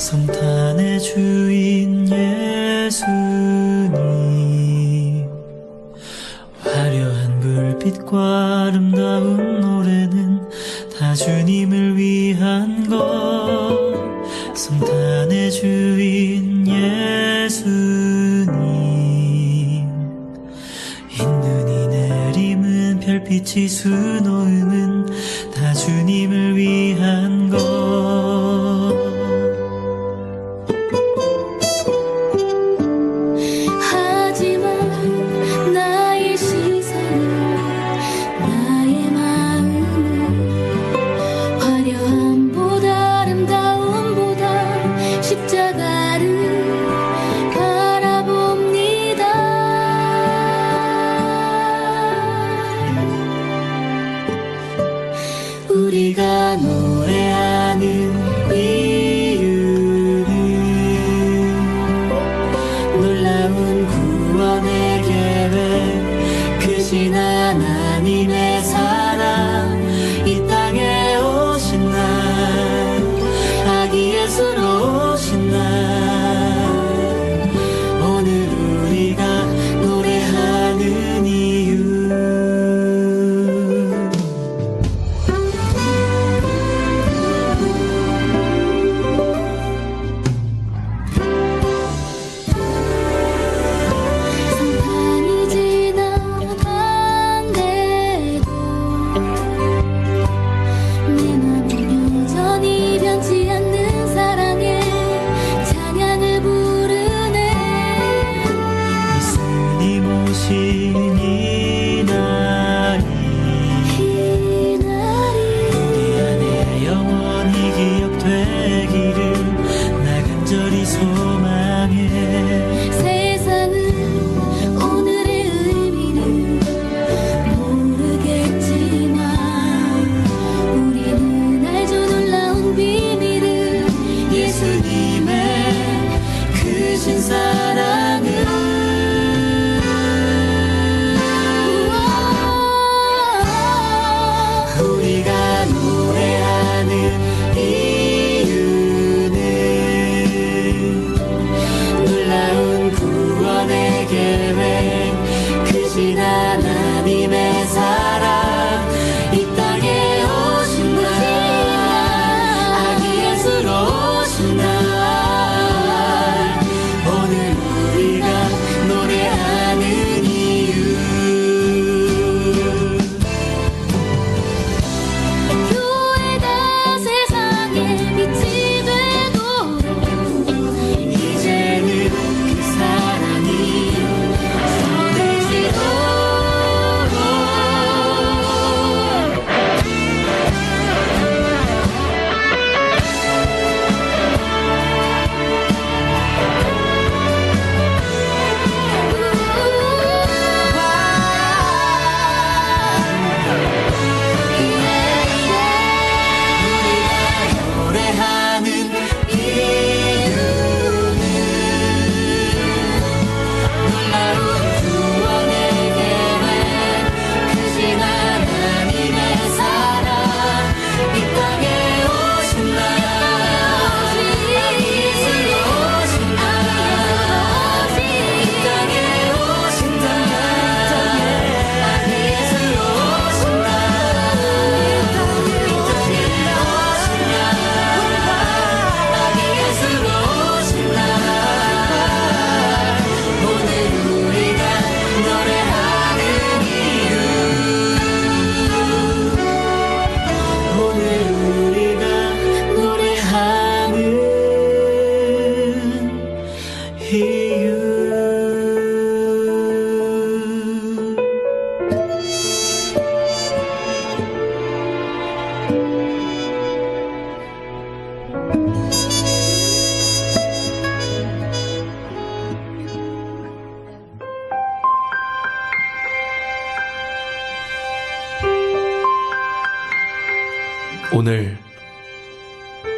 성탄의 주인 예수님, 화려한 불빛과 아름다운 노래는 다 주님을 위한 것. 성탄의 주인 예수님, 흰 눈이 내림은 별빛이 수놓음은 다 주님을 위한 것. 하지만 나의 시선은, 나의 마음은 화려함보다 아름다움보다 십자가를 바라봅니다. 우리가 노래하는 이유는 놀라운 구원의 계획, 크신 하나님의 사랑, 이 땅에 오신 날, 아기 예수로 오신 날, 오늘 우리가 노래하는 이유. 성탄이 지나간대도 내 맘은 여전히 변치 않는 사랑에 찬양을 부르네. 예수님 오신 이 날이 우리 안에 영원히 기억되기를 나 간절히 소망해. 세상은 오늘의 의미는 모르겠지만 우리는 알죠, 놀라운 비밀을. 예수님의 크신 사랑을. 우리가 노래하는 이유는 놀라운 구원의 계획, 크신 하나님의 사랑, 이 땅에 오신 날, 아기 예수로 오신 날, 오늘 우리가 노래하는 이유. 교회가 세상에 빛이 되도록 이제는 그 사랑이 전해지도록 노래하는 이유는 놀라운 구원의 계획, 크신 하나님의 사랑, 이 땅에 오신 날, 아기 예수로 오신 날, 이 땅에 오신 날, 아기 예수로 오신 날, 이 땅에 오신 날, 아기 예수로 오신 날, 오늘 우리가 노래하는 이유. 오늘 우리가 노래하는 이유. 오늘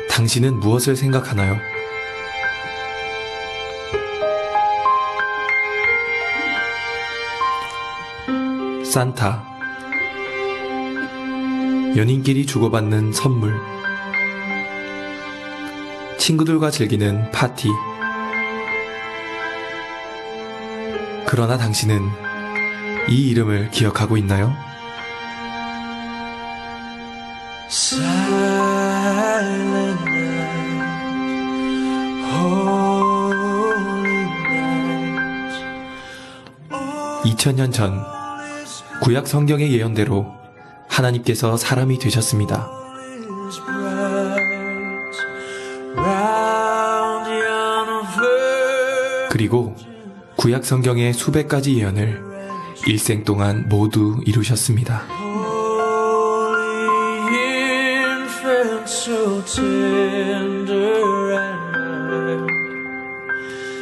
당신은 무엇을 생각하나요? 산타, 연인끼리 주고받는 선물, 친구들과 즐기는 파티. 그러나 당신은 이 이름을 기억하고 있나요? Silent night, holy night. 2000년 전 구약 성경의 예언대로 하나님께서 사람이 되셨습니다. Is bright round yon virgin. 그리고 구약 성경의 수백 가지 예언을 일생 동안 모두 이루셨습니다. Holy infant, so tender and mild.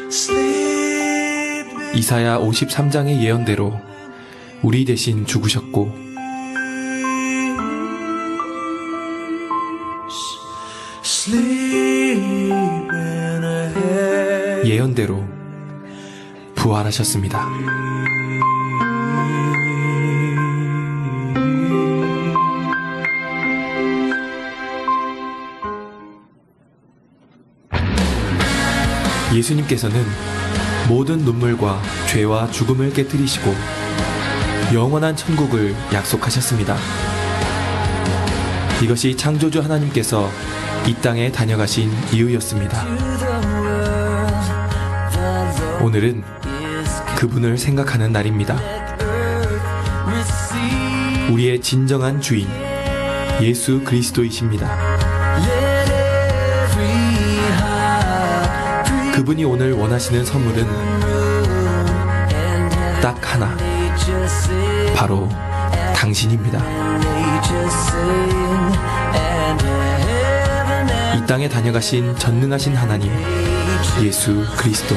Sleep 이사야 53장의 예언대로 우리 대신 죽으셨고 sleep in a head. 예언대로 부활하셨습니다. 예수님께서는 모든 눈물과 죄와 죽음을 깨뜨리시고 영원한 천국을 약속하셨습니다. 이것이 창조주 하나님께서 이 땅에 다녀가신 이유였습니다. 오늘은 그분을 생각하는 날입니다. 우리의 진정한 주인 예수 그리스도이십니다. 그분이 오늘 원하시는 선물은 딱 하나, 바로 당신입니다. 이 땅에 다녀가신 전능하신 하나님 예수 그리스도,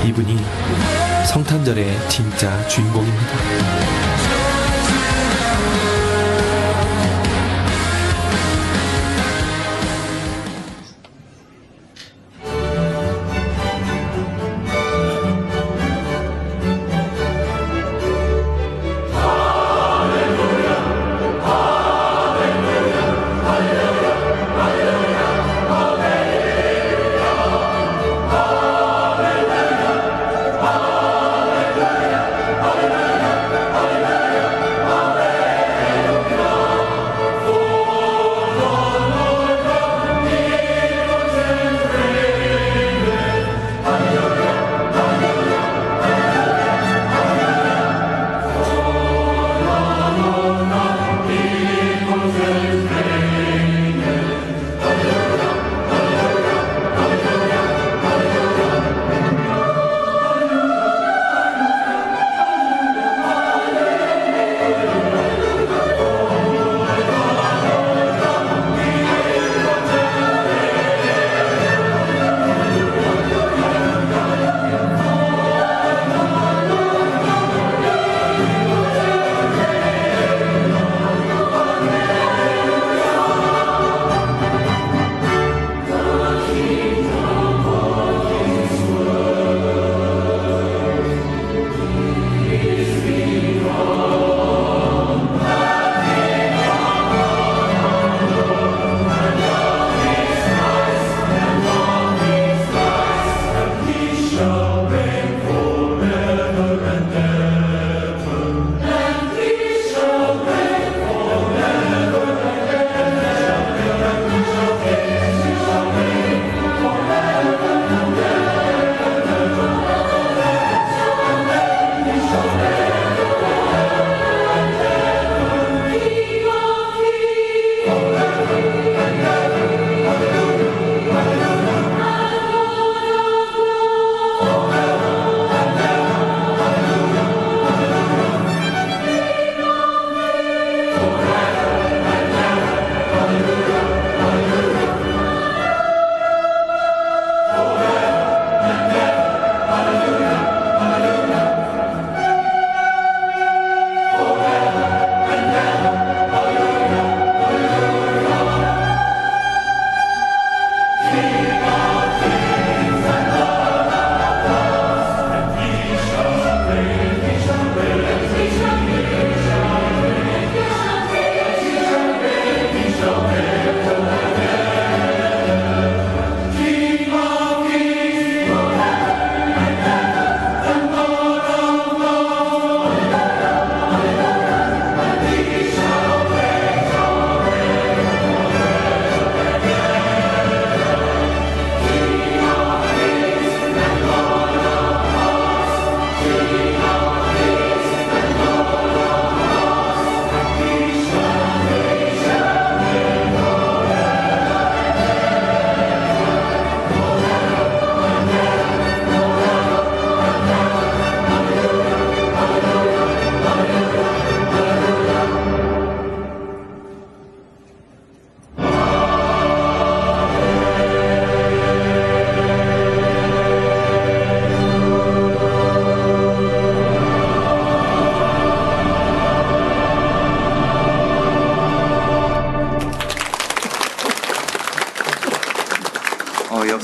이분이 성탄절의 진짜 주인공입니다.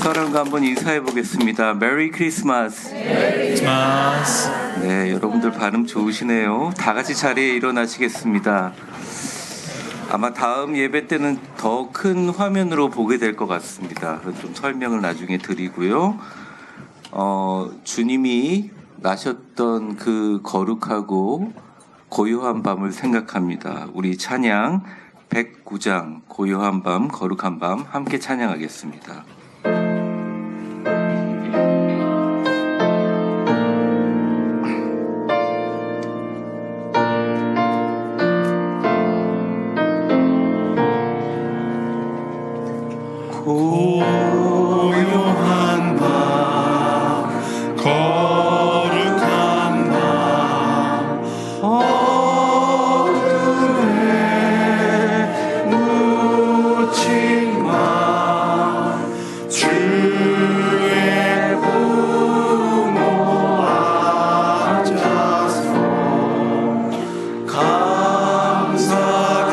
사람과 한번 인사해 보겠습니다. 메리 크리스마스. 크리스마스. 네, 여러분들 발음 좋으시네요. 다 같이 자리에 일어나시겠습니다. 아마 다음 예배 때는 더 큰 화면으로 보게 될 것 같습니다. 좀 설명을 나중에 드리고요. 주님이 나셨던 그 거룩하고 고요한 밤을 생각합니다. 우리 찬양 109장 고요한 밤 거룩한 밤 함께 찬양하겠습니다. 고요한 밤 거룩한 밤 어둠에 묻힌 밤 주의 부모 앉아서 감사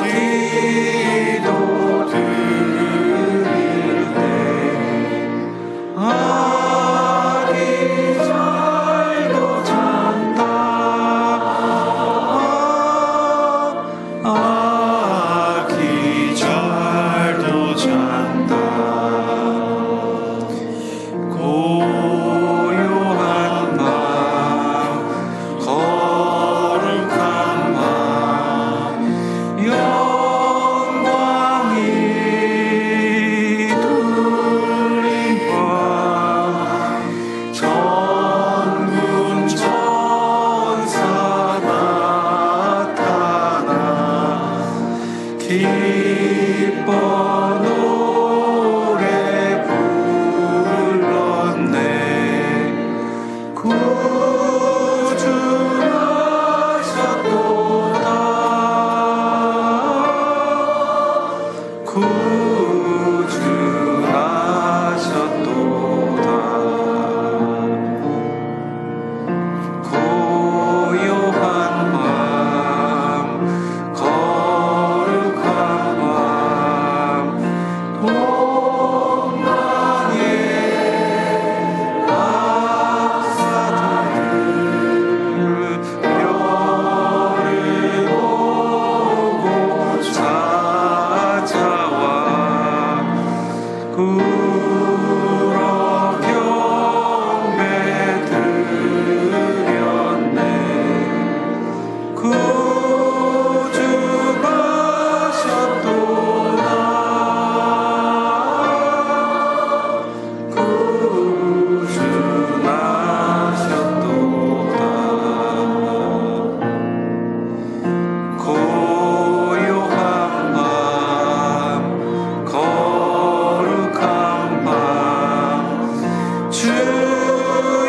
기도 드릴 때 아기 잘도 잔다 아기 잘도 잔다 고요한 밤 거룩한 밤 영광이 둘린 밤 전군 천사 나타나 기뻐 노래 불렀네 구주하셨도다 고요한 밤 거룩한 밤 동방의 박사들 별을 보고 찾아와 구러 경배 드렸네 구주하셨도다 고요한 밤 거룩한 밤 주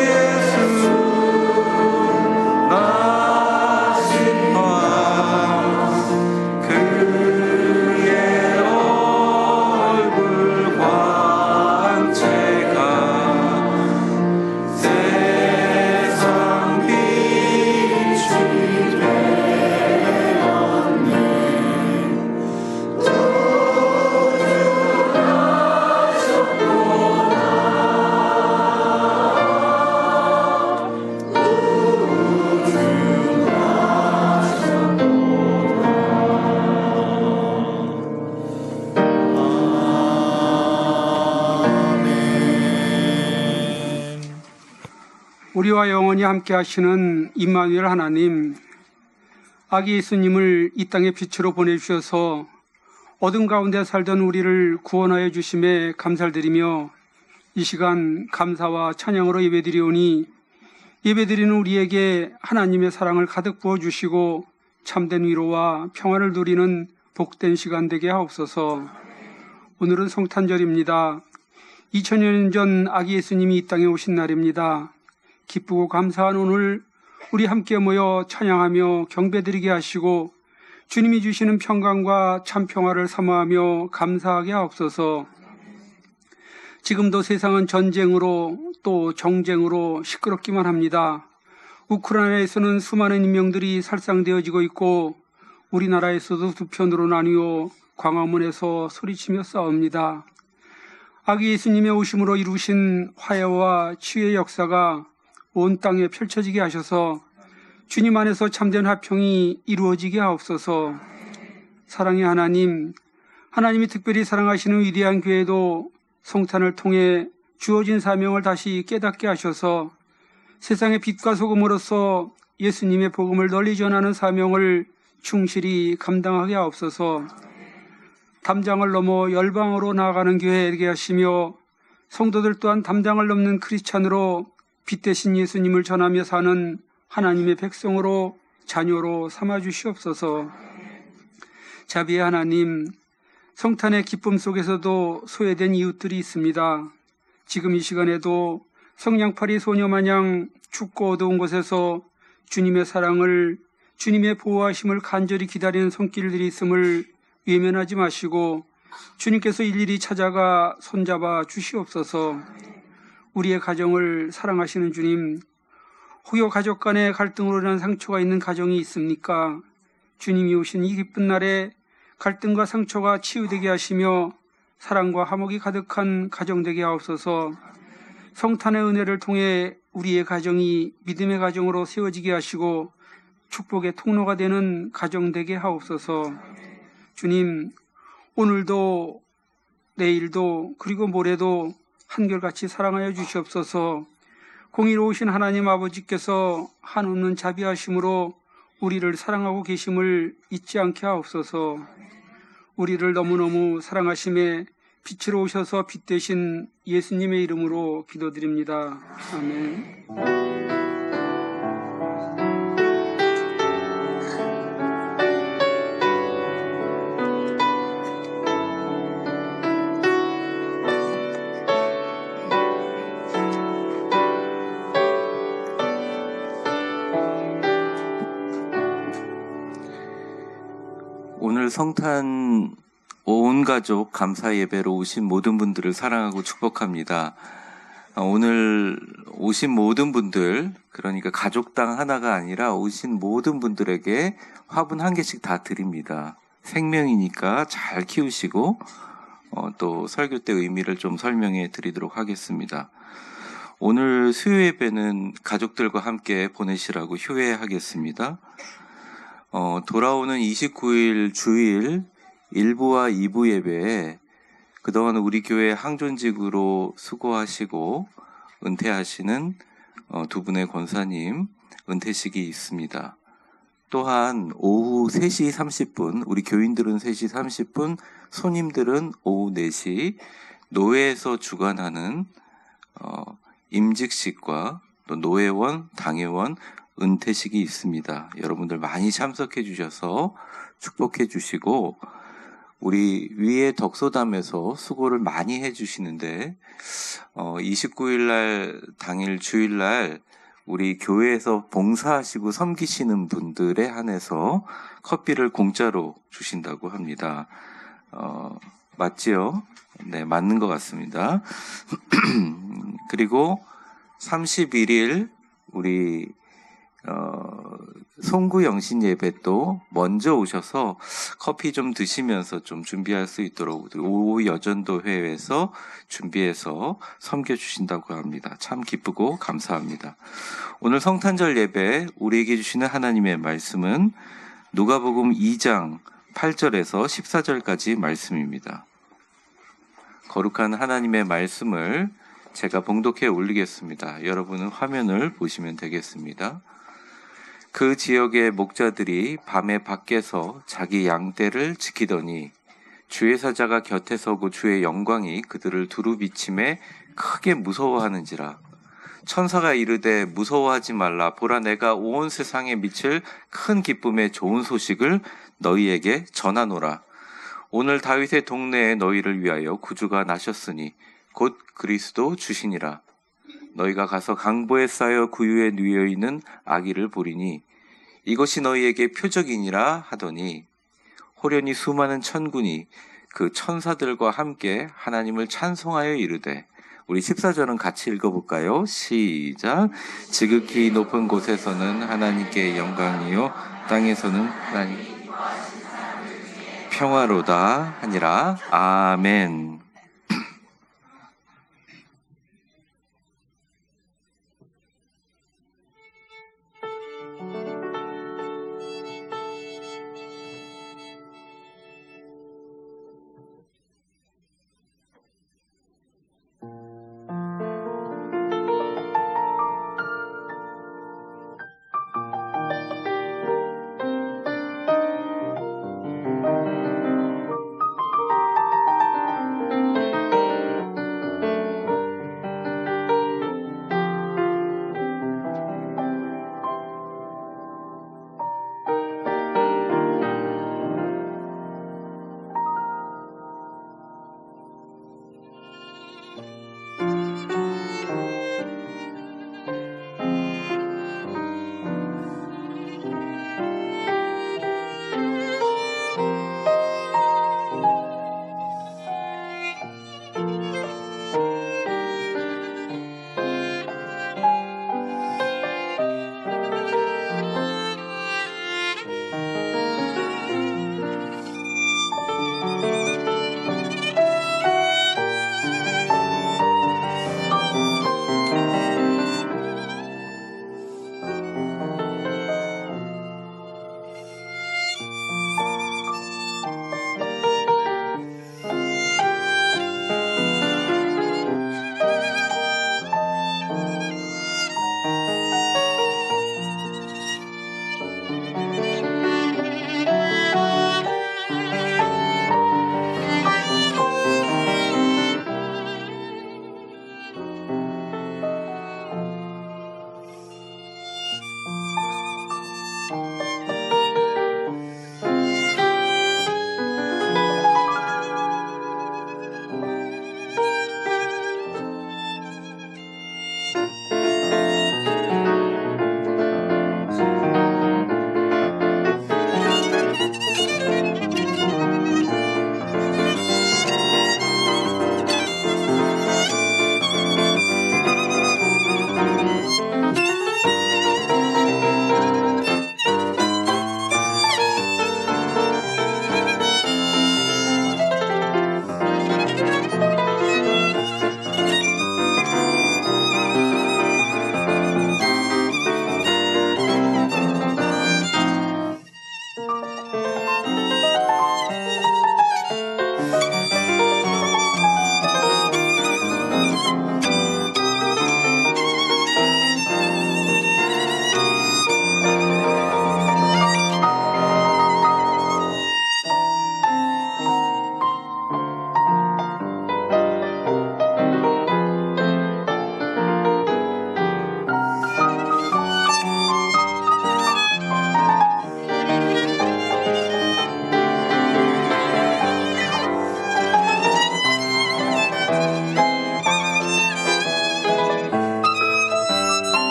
예수 나신 밤 그의 얼굴 광채가 세상 빛이 우리와 영원히 함께 하시는 임마누엘 하나님, 아기 예수님을 이 땅의 빛으로 보내주셔서 어둠 가운데 살던 우리를 구원하여 주심에 감사드리며 이 시간 감사와 찬양으로 예배드리오니 예배드리는 우리에게 하나님의 사랑을 가득 부어주시고 참된 위로와 평안을 누리는 복된 시간 되게 하옵소서. 오늘은 성탄절입니다. 2000여 년 전 아기 예수님이 이 땅에 오신 날입니다. 기쁘고 감사한 오늘 우리 함께 모여 찬양하며 경배드리게 하시고 주님이 주시는 평강과 참 평화를 사모하며 감사하게 하옵소서. 지금도 세상은 전쟁으로 또 정쟁으로 시끄럽기만 합니다. 우크라이나에서는 수많은 인명들이 살상되어지고 있고 우리나라에서도 두 편으로 나뉘어 광화문에서 소리치며 싸웁니다. 아기 예수님의 오심으로 이루신 화해와 치유의 역사가 온 땅에 펼쳐지게 하셔서 주님 안에서 참된 화평이 이루어지게 하옵소서. 사랑의 하나님, 하나님이 특별히 사랑하시는 위대한 교회도 성탄을 통해 주어진 사명을 다시 깨닫게 하셔서 세상의 빛과 소금으로서 예수님의 복음을 널리 전하는 사명을 충실히 감당하게 하옵소서. 담장을 넘어 열방으로 나아가는 교회 되게 하시며 성도들 또한 담장을 넘는 크리스찬으로 빛 대신 예수님을 전하며 사는 하나님의 백성으로 자녀로 삼아 주시옵소서. 자비의 하나님, 성탄의 기쁨 속에서도 소외된 이웃들이 있습니다. 지금 이 시간에도 성냥팔이 소녀 마냥 춥고 어두운 곳에서 주님의 사랑을, 주님의 보호하심을 간절히 기다리는 손길들이 있음을 외면하지 마시고 주님께서 일일이 찾아가 손잡아 주시옵소서. 우리의 가정을 사랑하시는 주님, 혹여 가족 간의 갈등으로 인한 상처가 있는 가정이 있습니까? 주님이 오신 이 기쁜 날에 갈등과 상처가 치유되게 하시며 사랑과 화목이 가득한 가정 되게 하옵소서. 성탄의 은혜를 통해 우리의 가정이 믿음의 가정으로 세워지게 하시고 축복의 통로가 되는 가정 되게 하옵소서. 주님, 오늘도 내일도 그리고 모레도 한결같이 사랑하여 주시옵소서. 공의로우신 하나님 아버지께서 한없는 자비하심으로 우리를 사랑하고 계심을 잊지 않게 하옵소서. 우리를 너무너무 사랑하심에 빛으로 오셔서 빛 되신 예수님의 이름으로 기도드립니다. 아멘. 오늘 성탄 온 가족 감사 예배로 오신 모든 분들을 사랑하고 축복합니다. 오늘 오신 모든 분들, 그러니까 가족당 하나가 아니라 오신 모든 분들에게 화분 한 개씩 다 드립니다. 생명이니까 잘 키우시고 또 설교 때 의미를 좀 설명해 드리도록 하겠습니다. 오늘 수요 예배는 가족들과 함께 보내시라고 효회하겠습니다. 돌아오는 29일 주일 1부와 2부 예배에 그동안 우리 교회 항존직으로 수고하시고 은퇴하시는 두 분의 권사님 은퇴식이 있습니다. 또한 오후 3시 30분, 우리 교인들은 3시 30분, 손님들은 오후 4시 노회에서 주관하는 임직식과 또 노회원, 당회원 은퇴식이 있습니다. 여러분들 많이 참석해 주셔서 축복해 주시고 우리 위에 덕소담에서 수고를 많이 해 주시는데 29일 날 당일 주일 날 우리 교회에서 봉사하시고 섬기시는 분들에 한해서 커피를 공짜로 주신다고 합니다. 맞지요? 네, 맞는 것 같습니다. 그리고 31일 우리 송구 영신 예배 또 먼저 오셔서 커피 좀 드시면서 좀 준비할 수 있도록 오후 여전도 회에서 준비해서 섬겨주신다고 합니다. 참 기쁘고 감사합니다. 오늘 성탄절 예배 우리에게 주시는 하나님의 말씀은 누가복음 2장 8절에서 14절까지 말씀입니다. 거룩한 하나님의 말씀을 제가 봉독해 올리겠습니다. 여러분은 화면을 보시면 되겠습니다. 그 지역의 목자들이 밤에 밖에서 자기 양떼를 지키더니 주의 사자가 곁에 서고 주의 영광이 그들을 두루 비침에 크게 무서워하는지라. 천사가 이르되 무서워하지 말라. 보라, 내가 온 세상에 미칠 큰 기쁨의 좋은 소식을 너희에게 전하노라. 오늘 다윗의 동네에 너희를 위하여 구주가 나셨으니 곧 그리스도 주시니라. 너희가 가서 강보에 쌓여 구유에 누워 있는 아기를 보리니 이것이 너희에게 표적이니라 하더니 호련히 수많은 천군이 그 천사들과 함께 하나님을 찬송하여 이르되. 우리 14절은 같이 읽어볼까요? 시작. 지극히 높은 곳에서는 하나님께 영광이요 땅에서는 하나님 평화로다 하니라. 아멘.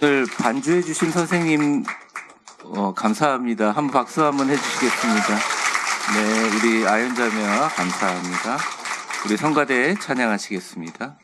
오늘 반주해 주신 선생님 감사합니다. 한 박수 한번 해주시겠습니다. 네, 우리 아연자매와 감사합니다. 우리 성가대 찬양하시겠습니다.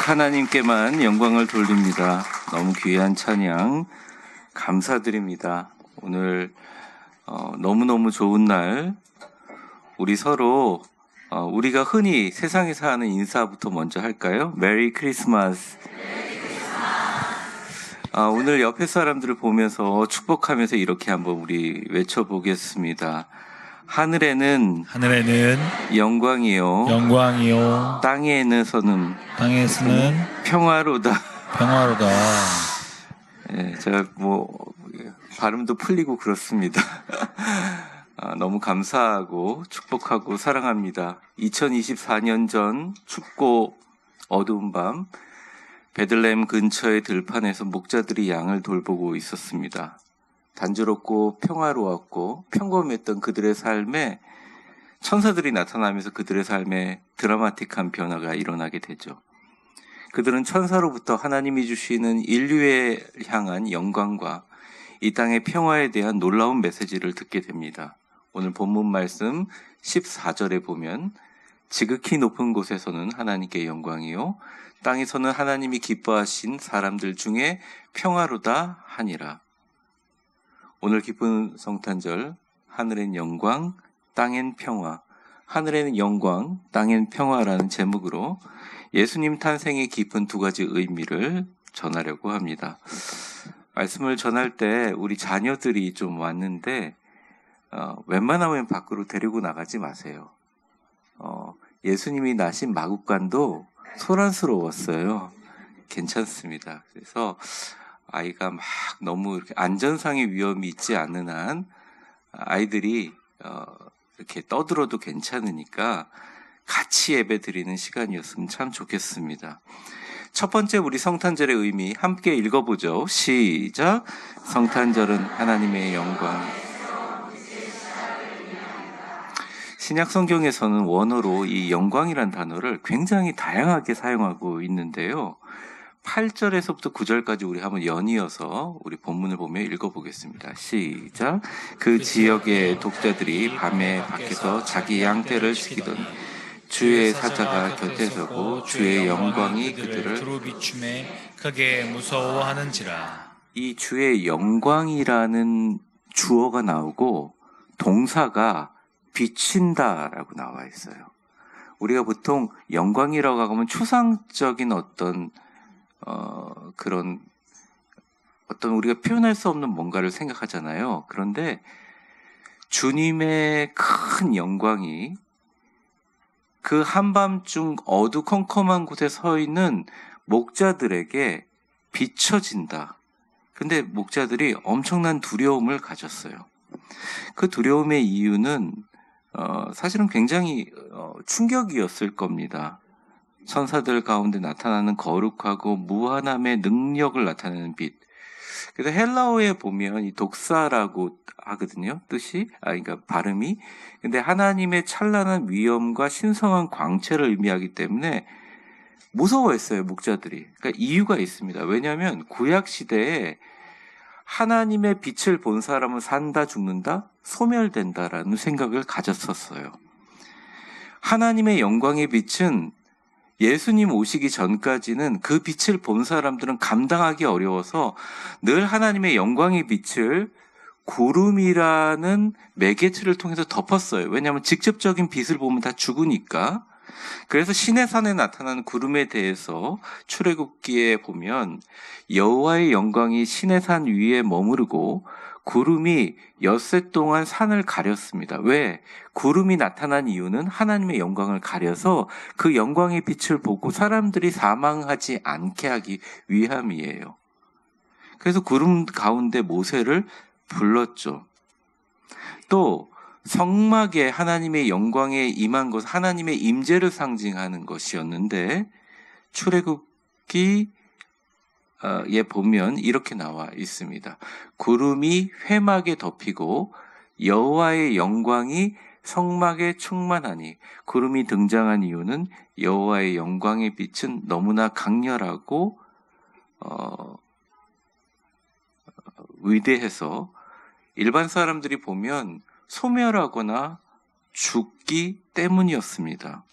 하나님께만 영광을 돌립니다. 너무 귀한 찬양 감사드립니다. 오늘 너무너무 좋은 날, 우리 서로 우리가 흔히 세상에서 하는 인사부터 먼저 할까요? 메리 크리스마스. 오늘 옆에 사람들을 보면서 축복하면서 이렇게 한번 우리 외쳐보겠습니다. 하늘에는 영광이요, 땅에서는 평화로다. 예, 제가 발음도 풀리고 그렇습니다. 너무 감사하고 축복하고 사랑합니다. 2024년 전 춥고 어두운 밤, 베들레헴 근처의 들판에서 목자들이 양을 돌보고 있었습니다. 단조롭고 평화로웠고 평범했던 그들의 삶에 천사들이 나타나면서 그들의 삶에 드라마틱한 변화가 일어나게 되죠. 그들은 천사로부터 하나님이 주시는 인류에 향한 영광과 이 땅의 평화에 대한 놀라운 메시지를 듣게 됩니다. 오늘 본문 말씀 14절에 보면 지극히 높은 곳에서는 하나님께 영광이요, 땅에서는 하나님이 기뻐하신 사람들 중에 평화로다 하니라. 오늘 기쁜 성탄절, 하늘엔 영광, 땅엔 평화, 하늘에는 영광, 땅엔 평화라는 제목으로 예수님 탄생의 깊은 두 가지 의미를 전하려고 합니다. 말씀을 전할 때 우리 자녀들이 좀 왔는데 웬만하면 밖으로 데리고 나가지 마세요. 예수님이 나신 마국간도 소란스러웠어요. 괜찮습니다. 그래서 아이가 막 너무 이렇게 안전상의 위험이 있지 않는 한 아이들이 이렇게 떠들어도 괜찮으니까 같이 예배 드리는 시간이었으면 참 좋겠습니다. 첫 번째 우리 성탄절의 의미 함께 읽어보죠. 시작. 성탄절은 하나님의 영광. 신약 성경에서는 원어로 이 영광이란 단어를 굉장히 다양하게 사용하고 있는데요. 8절에서부터 9절까지 우리 한번 연이어서 우리 본문을 보며 읽어보겠습니다. 시작. 그 지역의 독자들이 밤에 밖에서 자기 양떼를 지키더니 주의 사자가 곁에 서고 주의 영광이 그들을 두루 비춤에 크게 무서워하는지라. 이 주의 영광이라는 주어가 나오고 동사가 비친다라고 나와 있어요. 우리가 보통 영광이라고 하면 추상적인 어떤 우리가 표현할 수 없는 뭔가를 생각하잖아요. 그런데 주님의 큰 영광이 그 한밤중 어두컴컴한 곳에 서 있는 목자들에게 비춰진다. 근데 목자들이 엄청난 두려움을 가졌어요. 그 두려움의 이유는 사실은 굉장히 충격이었을 겁니다. 천사들 가운데 나타나는 거룩하고 무한함의 능력을 나타내는 빛. 그래서 헬라어에 보면 이 독사라고 하거든요. 뜻이, 그러니까 발음이. 근데 하나님의 찬란한 위엄과 신성한 광채를 의미하기 때문에 무서워했어요, 목자들이. 그러니까 이유가 있습니다. 왜냐하면 구약 시대에 하나님의 빛을 본 사람은 산다, 죽는다, 소멸된다라는 생각을 가졌었어요. 하나님의 영광의 빛은 예수님 오시기 전까지는 그 빛을 본 사람들은 감당하기 어려워서 늘 하나님의 영광의 빛을 구름이라는 매개체를 통해서 덮었어요. 왜냐하면 직접적인 빛을 보면 다 죽으니까. 그래서 시내산에 나타나는 구름에 대해서 출애굽기에 보면 여호와의 영광이 시내산 위에 머무르고 구름이 엿새 동안 산을 가렸습니다. 왜? 구름이 나타난 이유는 하나님의 영광을 가려서 그 영광의 빛을 보고 사람들이 사망하지 않게 하기 위함이에요. 그래서 구름 가운데 모세를 불렀죠. 또 성막에 하나님의 영광에 임한 것, 하나님의 임재를 상징하는 것이었는데 출애굽기 에 보면 이렇게 나와 있습니다. 구름이 회막에 덮이고 여호와의 영광이 성막에 충만하니. 구름이 등장한 이유는 여호와의 영광의 빛은 너무나 강렬하고 위대해서 일반 사람들이 보면 소멸하거나 죽기 때문이었습니다.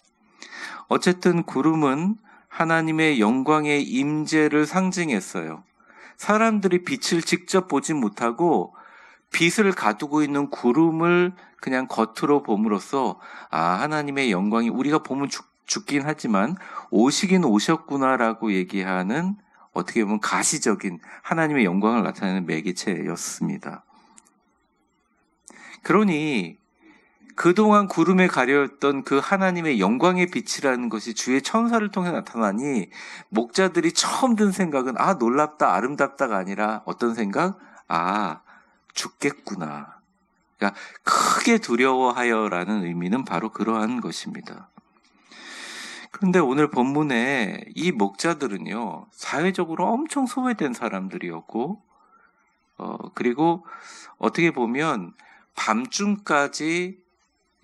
어쨌든 구름은 하나님의 영광의 임재를 상징했어요. 사람들이 빛을 직접 보지 못하고 빛을 가두고 있는 구름을 그냥 겉으로 봄으로써 하나님의 영광이 우리가 보면 죽긴 하지만 오시긴 오셨구나라고 얘기하는 어떻게 보면 가시적인 하나님의 영광을 나타내는 매개체였습니다. 그러니 그동안 구름에 가려있던 그 하나님의 영광의 빛이라는 것이 주의 천사를 통해 나타나니 목자들이 처음 든 생각은 놀랍다 아름답다가 아니라 어떤 생각? 죽겠구나. 그러니까 크게 두려워하여라는 의미는 바로 그러한 것입니다. 그런데 오늘 본문에 이 목자들은요, 사회적으로 엄청 소외된 사람들이었고, 그리고 어떻게 보면 밤중까지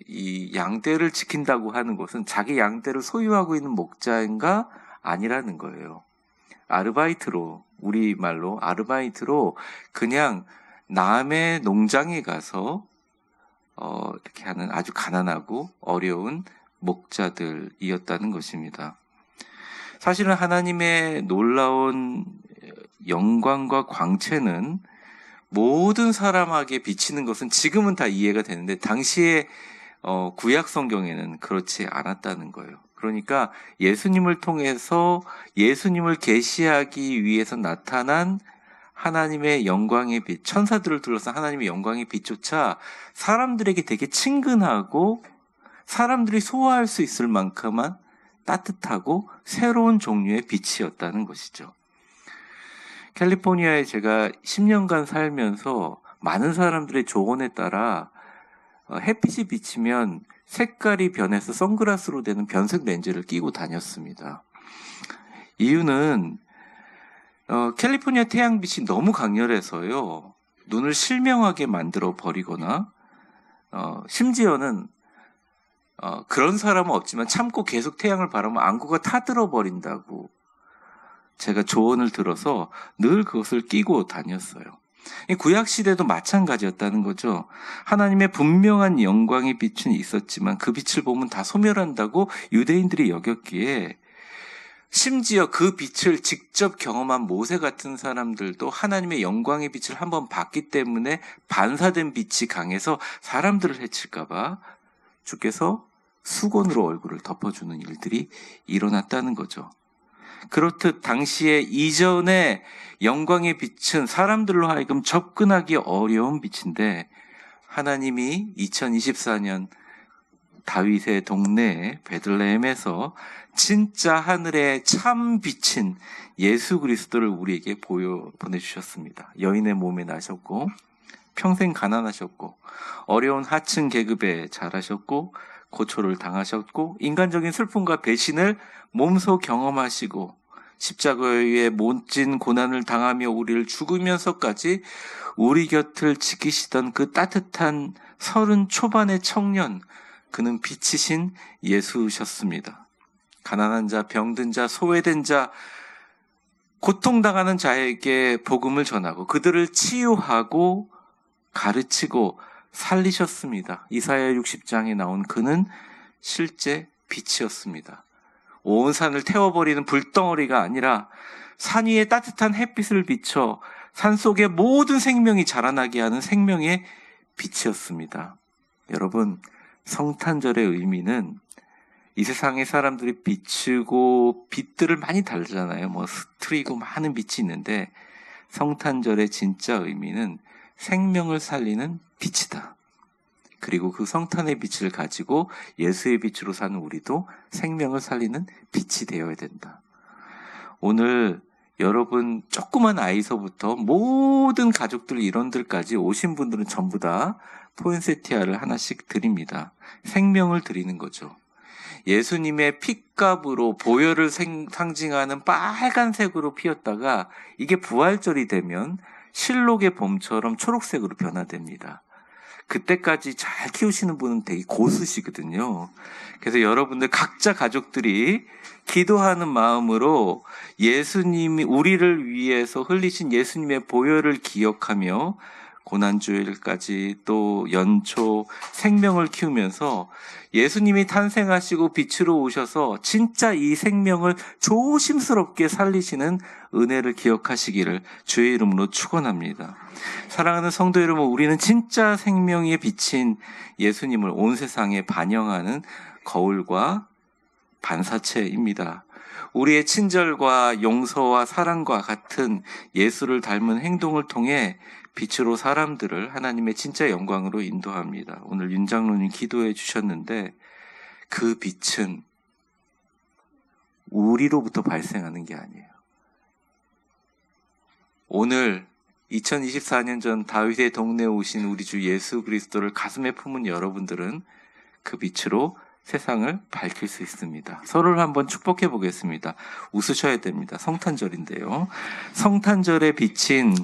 이 양떼를 지킨다고 하는 것은 자기 양떼를 소유하고 있는 목자인가 아니라는 거예요. 아르바이트로, 우리말로 아르바이트로 그냥 남의 농장에 가서 이렇게 하는 아주 가난하고 어려운 목자들이었다는 것입니다. 사실은 하나님의 놀라운 영광과 광채는 모든 사람에게 비치는 것은 지금은 다 이해가 되는데 당시에 구약 성경에는 그렇지 않았다는 거예요. 그러니까 예수님을 통해서 예수님을 계시하기 위해서 나타난 하나님의 영광의 빛, 천사들을 둘러싼 하나님의 영광의 빛조차 사람들에게 되게 친근하고 사람들이 소화할 수 있을 만큼만 따뜻하고 새로운 종류의 빛이었다는 것이죠. 캘리포니아에 제가 10년간 살면서 많은 사람들의 조언에 따라 햇빛이 비치면 색깔이 변해서 선글라스로 되는 변색 렌즈를 끼고 다녔습니다. 이유는 캘리포니아 태양빛이 너무 강렬해서요, 눈을 실명하게 만들어 버리거나 심지어는 그런 사람은 없지만 참고 계속 태양을 바라보면 안구가 타들어 버린다고 제가 조언을 들어서 늘 그것을 끼고 다녔어요. 구약시대도 마찬가지였다는 거죠. 하나님의 분명한 영광의 빛은 있었지만 그 빛을 보면 다 소멸한다고 유대인들이 여겼기에 심지어 그 빛을 직접 경험한 모세 같은 사람들도 하나님의 영광의 빛을 한번 봤기 때문에 반사된 빛이 강해서 사람들을 해칠까봐 주께서 수건으로 얼굴을 덮어주는 일들이 일어났다는 거죠. 그렇듯 당시에 이전의 영광의 빛은 사람들로 하여금 접근하기 어려운 빛인데 하나님이 2024년 다윗의 동네 베들레헴에서 진짜 하늘의 참 빛인 예수 그리스도를 우리에게 보내주셨습니다. 여인의 몸에 나셨고 평생 가난하셨고 어려운 하층 계급에 자라셨고 고초를 당하셨고 인간적인 슬픔과 배신을 몸소 경험하시고 십자가의 못진 고난을 당하며 우리를 죽으면서까지 우리 곁을 지키시던 그 따뜻한 30 초반의 청년, 그는 빛이신 예수셨습니다. 가난한 자, 병든 자, 소외된 자, 고통당하는 자에게 복음을 전하고 그들을 치유하고 가르치고 살리셨습니다. 이사야 60장에 나온 그는 실제 빛이었습니다. 온 산을 태워버리는 불덩어리가 아니라 산 위에 따뜻한 햇빛을 비춰 산 속에 모든 생명이 자라나게 하는 생명의 빛이었습니다. 여러분, 성탄절의 의미는 이 세상의 사람들이 비추고 빛들을 많이 달잖아요. 스트리고 많은 빛이 있는데 성탄절의 진짜 의미는 생명을 살리는 빛이다. 그리고 그 성탄의 빛을 가지고 예수의 빛으로 사는 우리도 생명을 살리는 빛이 되어야 된다. 오늘 여러분 조그만 아이서부터 모든 가족들 일원들까지 오신 분들은 전부 다 포인세티아를 하나씩 드립니다. 생명을 드리는 거죠. 예수님의 핏값으로 보혈을 상징하는 빨간색으로 피었다가 이게 부활절이 되면 실록의 봄처럼 초록색으로 변화됩니다. 그때까지 잘 키우시는 분은 되게 고수시거든요. 그래서 여러분들 각자 가족들이 기도하는 마음으로 예수님이 우리를 위해서 흘리신 예수님의 보혈을 기억하며 고난주일까지 또 연초 생명을 키우면서 예수님이 탄생하시고 빛으로 오셔서 진짜 이 생명을 조심스럽게 살리시는 은혜를 기억하시기를 주의 이름으로 축원합니다. 사랑하는 성도 여러분, 우리는 진짜 생명의 빛인 예수님을 온 세상에 반영하는 거울과 반사체입니다. 우리의 친절과 용서와 사랑과 같은 예수를 닮은 행동을 통해 빛으로 사람들을 하나님의 진짜 영광으로 인도합니다. 오늘 윤 장로님 기도해 주셨는데 그 빛은 우리로부터 발생하는 게 아니에요. 오늘 2024년 전 다윗의 동네에 오신 우리 주 예수 그리스도를 가슴에 품은 여러분들은 그 빛으로 세상을 밝힐 수 있습니다. 서로를 한번 축복해 보겠습니다. 웃으셔야 됩니다. 성탄절인데요. 성탄절의 빛인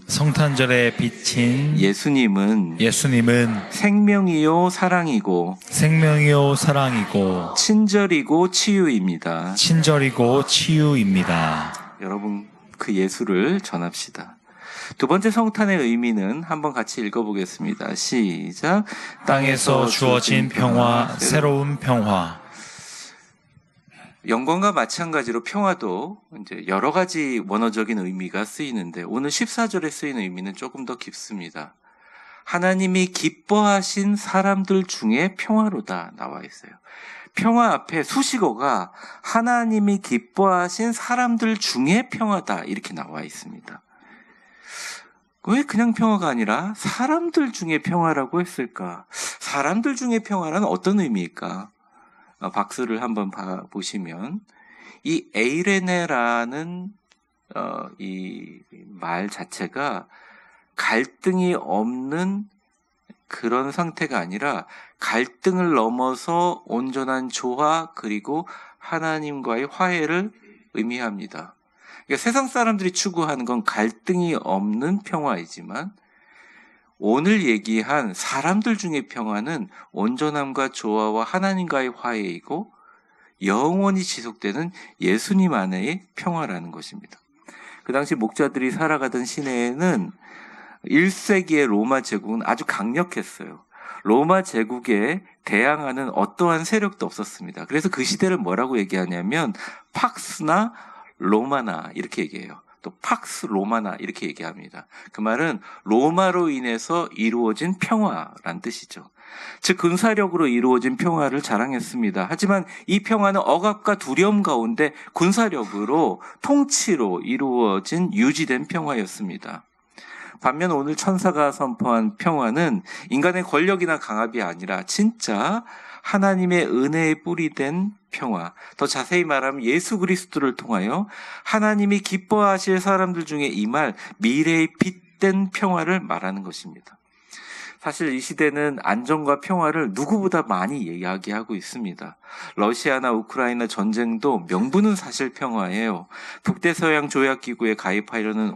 예수님은 생명이요 사랑이고 친절이고 치유입니다. 여러분 그 예수를 전합시다. 두 번째 성탄의 의미는 한번 같이 읽어보겠습니다. 시작. 땅에서 주어진 평화, 새로운 평화. 영광과 마찬가지로 평화도 이제 여러 가지 원어적인 의미가 쓰이는데 오늘 14절에 쓰이는 의미는 조금 더 깊습니다. 하나님이 기뻐하신 사람들 중에 평화로다 나와 있어요. 평화 앞에 수식어가 하나님이 기뻐하신 사람들 중에 평화다 이렇게 나와 있습니다. 왜 그냥 평화가 아니라 사람들 중에 평화라고 했을까? 사람들 중에 평화란 어떤 의미일까? 박수를 한번 보시면 이 에이레네라는 이 말 자체가 갈등이 없는 그런 상태가 아니라 갈등을 넘어서 온전한 조화 그리고 하나님과의 화해를 의미합니다. 그러니까 세상 사람들이 추구하는 건 갈등이 없는 평화이지만 오늘 얘기한 사람들 중의 평화는 온전함과 조화와 하나님과의 화해이고 영원히 지속되는 예수님 안의 평화라는 것입니다. 그 당시 목자들이 살아가던 시내에는 1세기의 로마 제국은 아주 강력했어요. 로마 제국에 대항하는 어떠한 세력도 없었습니다. 그래서 그 시대를 뭐라고 얘기하냐면 팍스나 로마나 이렇게 얘기해요. 또 팍스 로마나 이렇게 얘기합니다. 그 말은 로마로 인해서 이루어진 평화란 뜻이죠. 즉 군사력으로 이루어진 평화를 자랑했습니다. 하지만 이 평화는 억압과 두려움 가운데 군사력으로 통치로 이루어진 유지된 평화였습니다. 반면 오늘 천사가 선포한 평화는 인간의 권력이나 강압이 아니라 진짜 하나님의 은혜의 뿌리 된 평화, 더 자세히 말하면 예수 그리스도를 통하여 하나님이 기뻐하실 사람들 중에 임할 미래의 빛된 평화를 말하는 것입니다. 사실 이 시대는 안정과 평화를 누구보다 많이 이야기하고 있습니다. 러시아나 우크라이나 전쟁도 명분은 사실 평화예요. 북대서양 조약기구에 가입하려는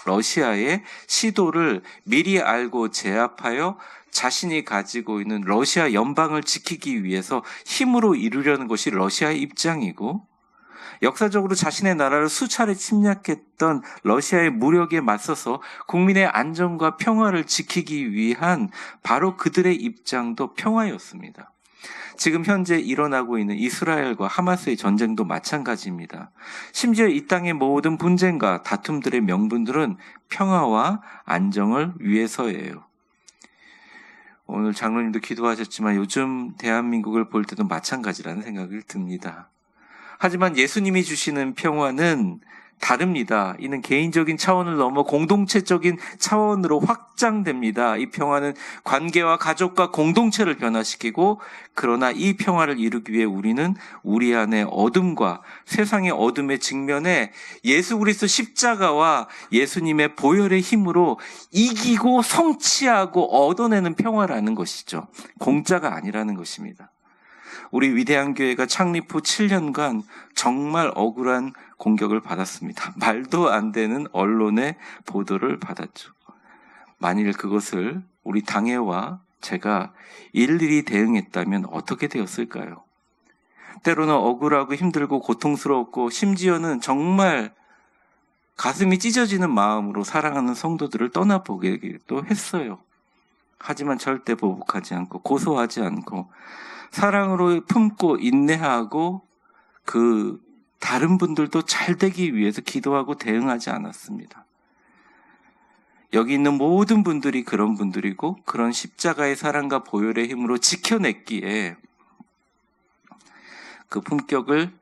러시아의 시도를 미리 알고 제압하여 자신이 가지고 있는 러시아 연방을 지키기 위해서 힘으로 이루려는 것이 러시아의 입장이고, 역사적으로 자신의 나라를 수차례 침략했던 러시아의 무력에 맞서서 국민의 안전과 평화를 지키기 위한 바로 그들의 입장도 평화였습니다. 지금 현재 일어나고 있는 이스라엘과 하마스의 전쟁도 마찬가지입니다. 심지어 이 땅의 모든 분쟁과 다툼들의 명분들은 평화와 안정을 위해서예요. 오늘 장로님도 기도하셨지만 요즘 대한민국을 볼 때도 마찬가지라는 생각을 듭니다. 하지만 예수님이 주시는 평화는 다릅니다. 이는 개인적인 차원을 넘어 공동체적인 차원으로 확장됩니다. 이 평화는 관계와 가족과 공동체를 변화시키고, 그러나 이 평화를 이루기 위해 우리는 우리 안에 어둠과 세상의 어둠의 직면에 예수 그리스도 십자가와 예수님의 보혈의 힘으로 이기고 성취하고 얻어내는 평화라는 것이죠. 공짜가 아니라는 것입니다. 우리 위대한 교회가 창립 후 7년간 정말 억울한 공격을 받았습니다. 말도 안 되는 언론의 보도를 받았죠. 만일 그것을 우리 당회와 제가 일일이 대응했다면 어떻게 되었을까요? 때로는 억울하고 힘들고 고통스럽고 심지어는 정말 가슴이 찢어지는 마음으로 사랑하는 성도들을 떠나보기도 했어요. 하지만 절대 보복하지 않고 고소하지 않고 사랑으로 품고 인내하고 그 다른 분들도 잘 되기 위해서 기도하고 대응하지 않았습니다. 여기 있는 모든 분들이 그런 분들이고 그런 십자가의 사랑과 보혈의 힘으로 지켜냈기에 그 품격을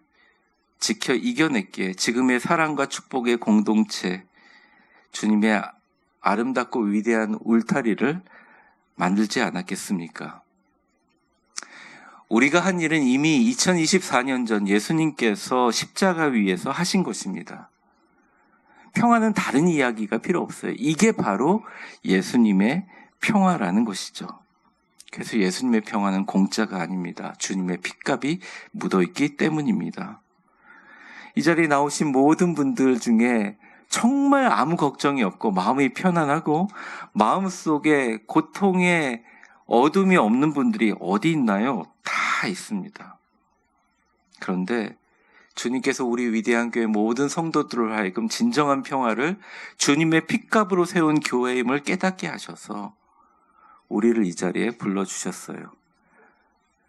지켜 이겨냈기에 지금의 사랑과 축복의 공동체, 주님의 아름답고 위대한 울타리를 만들지 않았겠습니까? 우리가 한 일은 이미 2024년 전 예수님께서 십자가 위에서 하신 것입니다. 평화는 다른 이야기가 필요 없어요. 이게 바로 예수님의 평화라는 것이죠. 그래서 예수님의 평화는 공짜가 아닙니다. 주님의 핏값이 묻어있기 때문입니다. 이 자리에 나오신 모든 분들 중에 정말 아무 걱정이 없고 마음이 편안하고 마음속에 고통에 어둠이 없는 분들이 어디 있나요? 다 있습니다. 그런데 주님께서 우리 위대한 교회 모든 성도들을 하여금 진정한 평화를 주님의 핏값으로 세운 교회임을 깨닫게 하셔서 우리를 이 자리에 불러주셨어요.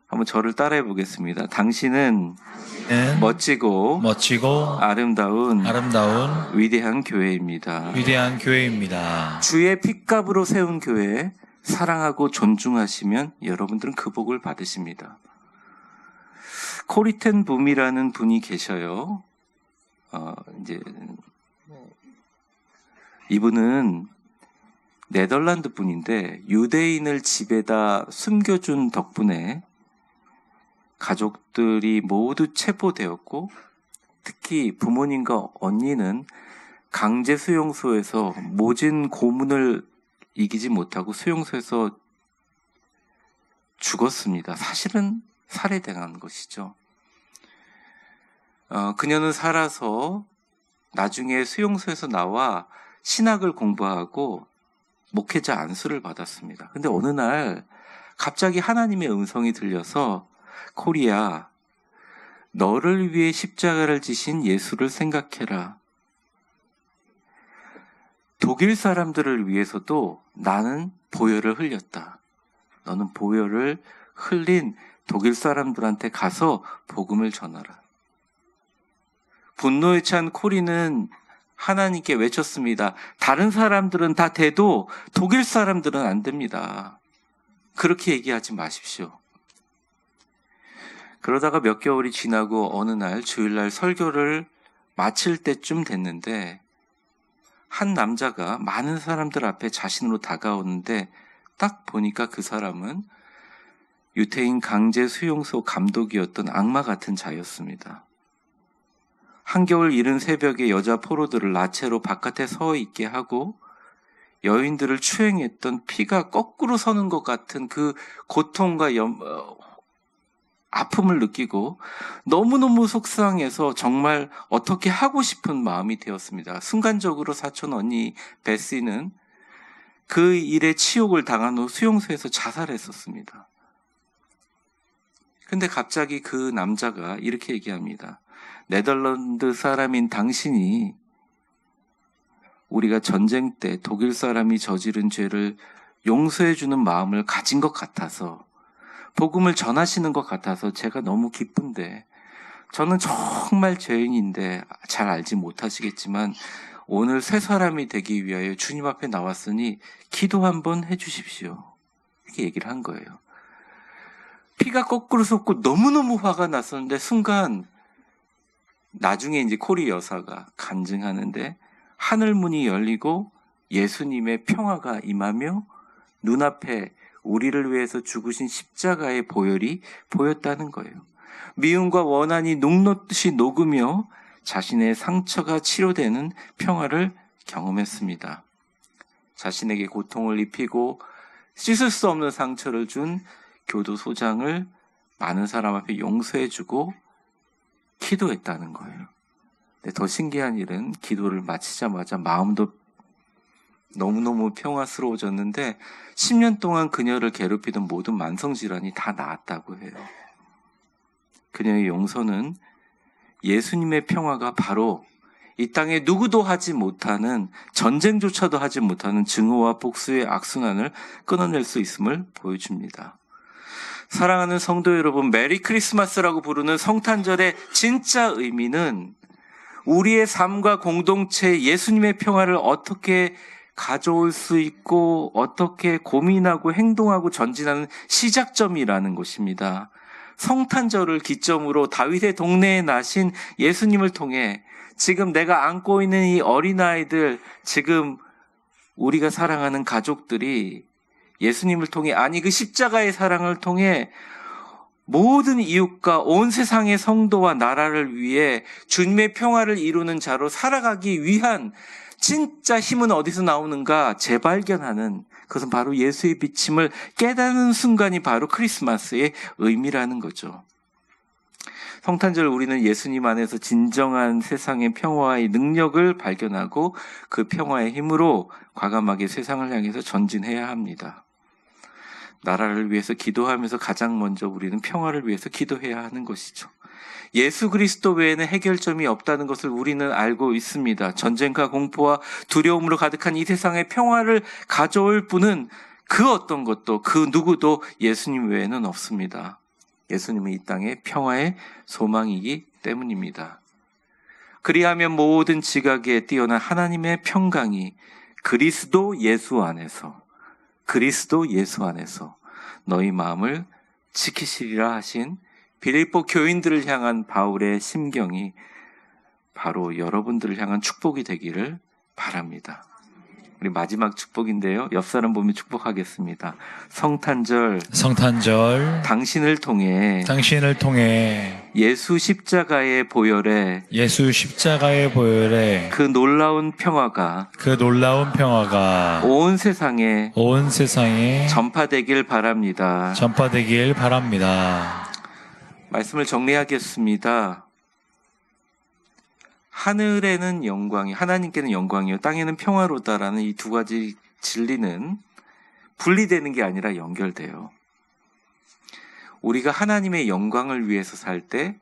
한번 저를 따라해 보겠습니다. 당신은 멋지고 아름다운 위대한 교회입니다. 위대한 교회입니다. 주의 핏값으로 세운 교회 사랑하고 존중하시면 여러분들은 그 복을 받으십니다. 코리텐 붐이라는 분이 계셔요. 이분은 네덜란드 분인데 유대인을 집에다 숨겨준 덕분에 가족들이 모두 체포되었고 특히 부모님과 언니는 강제 수용소에서 모진 고문을 이기지 못하고 수용소에서 죽었습니다. 사실은 살해당한 것이죠. 그녀는 살아서 나중에 수용소에서 나와 신학을 공부하고 목회자 안수를 받았습니다. 근데 어느 날 갑자기 하나님의 음성이 들려서 코리아, 너를 위해 십자가를 지신 예수를 생각해라. 독일 사람들을 위해서도 나는 보혈을 흘렸다. 너는 보혈을 흘린 독일 사람들한테 가서 복음을 전하라. 분노에 찬 코리는 하나님께 외쳤습니다. 다른 사람들은 다 돼도 독일 사람들은 안 됩니다. 그렇게 얘기하지 마십시오. 그러다가 몇 개월이 지나고 어느 날 주일날 설교를 마칠 때쯤 됐는데 한 남자가 많은 사람들 앞에 자신으로 다가오는데 딱 보니까 그 사람은 유태인 강제 수용소 감독이었던 악마 같은 자였습니다. 한겨울 이른 새벽에 여자 포로들을 나체로 바깥에 서 있게 하고 여인들을 추행했던 피가 거꾸로 서는 것 같은 그 고통과 아픔을 느끼고 너무너무 속상해서 정말 어떻게 하고 싶은 마음이 되었습니다. 순간적으로 사촌 언니 베시는 그 일에 치욕을 당한 후 수용소에서 자살했었습니다. 근데 갑자기 그 남자가 이렇게 얘기합니다. 네덜란드 사람인 당신이 우리가 전쟁 때 독일 사람이 저지른 죄를 용서해주는 마음을 가진 것 같아서 복음을 전하시는 것 같아서 제가 너무 기쁜데 저는 정말 죄인인데 잘 알지 못하시겠지만 오늘 새 사람이 되기 위하여 주님 앞에 나왔으니 기도 한번 해주십시오. 이렇게 얘기를 한 거예요. 피가 거꾸로 솟고 너무너무 화가 났었는데 순간 나중에 이제 코리 여사가 간증하는데 하늘문이 열리고 예수님의 평화가 임하며 눈앞에 우리를 위해서 죽으신 십자가의 보혈이 보였다는 거예요. 미움과 원한이 녹듯이 녹으며 자신의 상처가 치료되는 평화를 경험했습니다. 자신에게 고통을 입히고 씻을 수 없는 상처를 준 교도소장을 많은 사람 앞에 용서해주고 기도했다는 거예요. 근데 더 신기한 일은 기도를 마치자마자 마음도 너무너무 평화스러워졌는데 10년 동안 그녀를 괴롭히던 모든 만성질환이 다 나았다고 해요. 그녀의 용서는 예수님의 평화가 바로 이 땅에 누구도 하지 못하는, 전쟁조차도 하지 못하는 증오와 복수의 악순환을 끊어낼 수 있음을 보여줍니다. 사랑하는 성도 여러분, 메리 크리스마스라고 부르는 성탄절의 진짜 의미는 우리의 삶과 공동체 예수님의 평화를 어떻게 가져올 수 있고 어떻게 고민하고 행동하고 전진하는 시작점이라는 것입니다. 성탄절을 기점으로 다윗의 동네에 나신 예수님을 통해 지금 내가 안고 있는 이 어린아이들, 지금 우리가 사랑하는 가족들이 예수님을 통해, 아니 그 십자가의 사랑을 통해 모든 이웃과 온 세상의 성도와 나라를 위해 주님의 평화를 이루는 자로 살아가기 위한 진짜 힘은 어디서 나오는가 재발견하는, 그것은 바로 예수의 비침을 깨닫는 순간이 바로 크리스마스의 의미라는 거죠. 성탄절 우리는 예수님 안에서 진정한 세상의 평화의 능력을 발견하고 그 평화의 힘으로 과감하게 세상을 향해서 전진해야 합니다. 나라를 위해서 기도하면서 가장 먼저 우리는 평화를 위해서 기도해야 하는 것이죠. 예수 그리스도 외에는 해결점이 없다는 것을 우리는 알고 있습니다. 전쟁과 공포와 두려움으로 가득한 이 세상의 평화를 가져올 분은 그 어떤 것도 그 누구도 예수님 외에는 없습니다. 예수님은 이 땅의 평화의 소망이기 때문입니다. 그리하면 모든 지각에 뛰어난 하나님의 평강이 그리스도 예수 안에서 너희 마음을 지키시리라 하신 빌립보 교인들을 향한 바울의 심경이 바로 여러분들을 향한 축복이 되기를 바랍니다. 우리 마지막 축복인데요. 옆 사람 보면 축복하겠습니다. 성탄절 당신을 통해 예수 십자가의 보혈에 그 놀라운 평화가 온 세상에 전파되길 바랍니다. 말씀을 정리하겠습니다. 하늘에는 영광이, 하나님께는 영광이요 땅에는 평화로다라는 이 두 가지 진리는 분리되는 게 아니라 연결돼요. 우리가 하나님의 영광을 위해서 살 때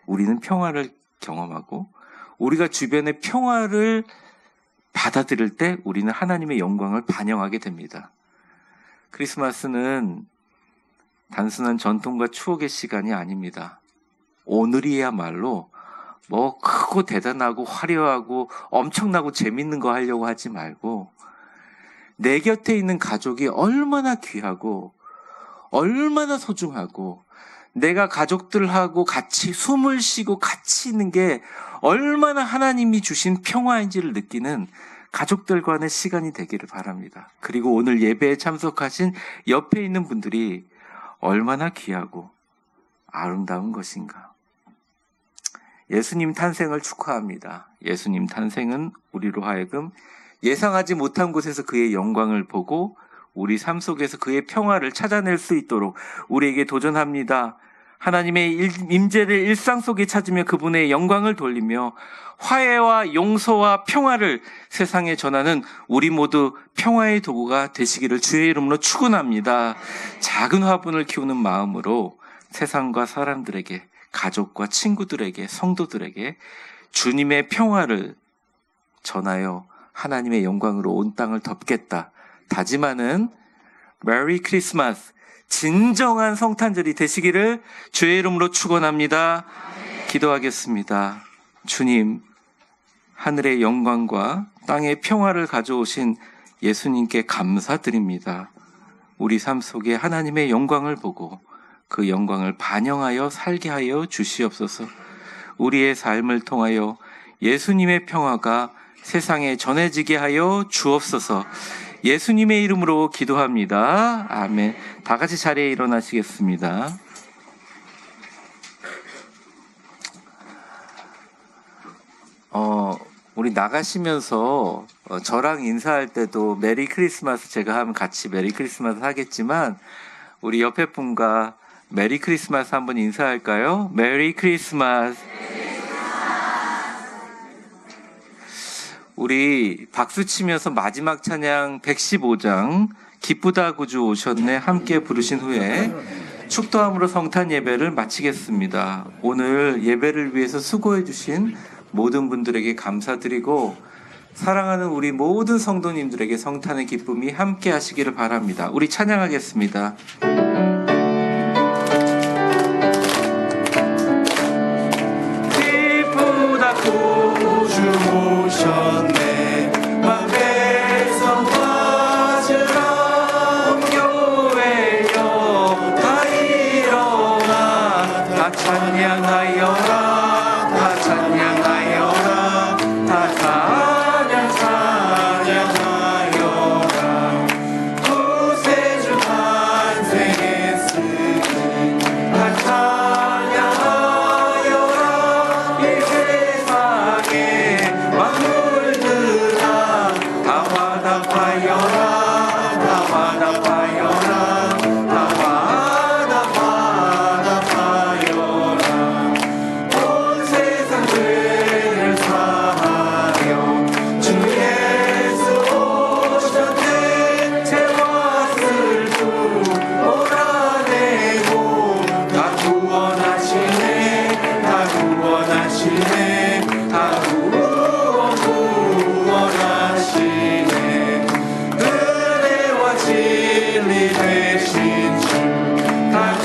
우리는 평화를 경험하고, 우리가 주변의 평화를 받아들일 때 우리는 하나님의 영광을 반영하게 됩니다. 크리스마스는 단순한 전통과 추억의 시간이 아닙니다. 오늘이야말로 뭐 크고 대단하고 화려하고 엄청나고 재밌는 거 하려고 하지 말고, 내 곁에 있는 가족이 얼마나 귀하고 얼마나 소중하고 내가 가족들하고 같이 숨을 쉬고 같이 있는 게 얼마나 하나님이 주신 평화인지를 느끼는 가족들 간의 시간이 되기를 바랍니다. 그리고 오늘 예배에 참석하신 옆에 있는 분들이 얼마나 귀하고 아름다운 것인가. 예수님 탄생을 축하합니다. 예수님 탄생은 우리로 하여금 예상하지 못한 곳에서 그의 영광을 보고 우리 삶 속에서 그의 평화를 찾아낼 수 있도록 우리에게 도전합니다. 하나님의 임재를 일상 속에 찾으며 그분의 영광을 돌리며 화해와 용서와 평화를 세상에 전하는 우리 모두 평화의 도구가 되시기를 주의 이름으로 축원합니다. 작은 화분을 키우는 마음으로 세상과 사람들에게, 가족과 친구들에게, 성도들에게 주님의 평화를 전하여 하나님의 영광으로 온 땅을 덮겠다 다짐하는 메리 크리스마스, 진정한 성탄절이 되시기를 주의 이름으로 축원합니다. 기도하겠습니다. 주님, 하늘의 영광과 땅의 평화를 가져오신 예수님께 감사드립니다. 우리 삶 속에 하나님의 영광을 보고 그 영광을 반영하여 살게 하여 주시옵소서. 우리의 삶을 통하여 예수님의 평화가 세상에 전해지게 하여 주옵소서. 예수님의 이름으로 기도합니다. 아멘. 다 같이 자리에 일어나시겠습니다. 우리 나가시면서 저랑 인사할 때도 메리 크리스마스 제가 하면 같이 메리 크리스마스 하겠지만, 우리 옆에 분과 메리 크리스마스 한번 인사할까요? 메리 크리스마스. 우리 박수 치면서 마지막 찬양 115장 기쁘다 구주 오셨네 함께 부르신 후에 축도함으로 성탄 예배를 마치겠습니다. 오늘 예배를 위해서 수고해 주신 모든 분들에게 감사드리고 사랑하는 우리 모든 성도님들에게 성탄의 기쁨이 함께 하시기를 바랍니다. 우리 찬양하겠습니다. 기쁘다 구주 오셨네 맘에서 맞으라 교회여 다 일어나 다 찬양하여라 다 찬양하여라 다 찬양하여라 구세주 탄생했으니 다 찬양하여라 이 세상에 만물들아 다 화답하여라 다 화답하여라 다 화답하여라 온 세상 죄를 사하여 주 예수 오셨네 죄와 슬픔 몰아내고 다 구원하시네 다 구원하시네 다 구원하시네 은혜와 진리 되신 주 다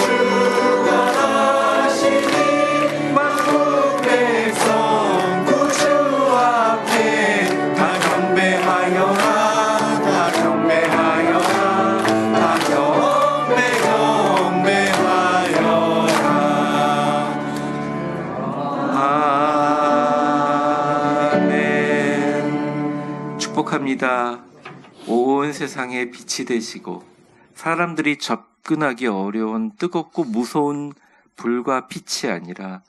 주관하시니 만국 백성 구주 앞에 다 경배하여라 다 경배하여라 다 경배하여라 아멘. 축복합니다. 온 세상에 빛이 되시고 사람들이 접근하기 어려운 뜨겁고 무서운 불과 빛이 아니라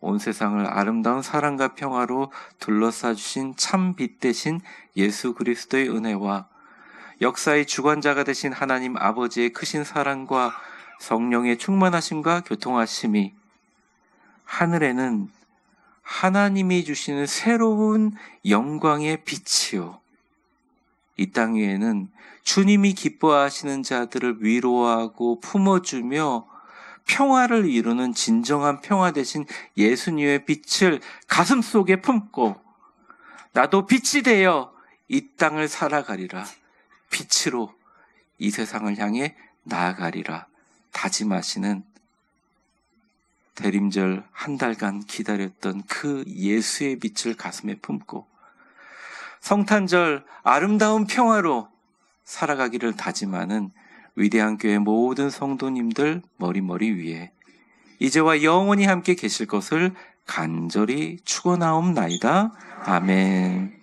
온 세상을 아름다운 사랑과 평화로 둘러싸 주신 참 빛 되신 예수 그리스도의 은혜와 역사의 주관자가 되신 하나님 아버지의 크신 사랑과 성령의 충만하심과 교통하심이 하늘에는 하나님이 주시는 새로운 영광의 빛이요 이 땅 위에는 주님이 기뻐하시는 자들을 위로하고 품어주며 평화를 이루는 진정한 평화 되신 예수님의 빛을 가슴속에 품고 나도 빛이 되어 이 땅을 살아가리라 빛으로 이 세상을 향해 나아가리라 다짐하시는 대림절 한 달간 기다렸던 그 예수의 빛을 가슴에 품고 성탄절 아름다운 평화로 살아가기를 다짐하는 위대한 교회 모든 성도님들 머리머리 위에 이제와 영원히 함께 계실 것을 간절히 축원하옵나이다. 아멘.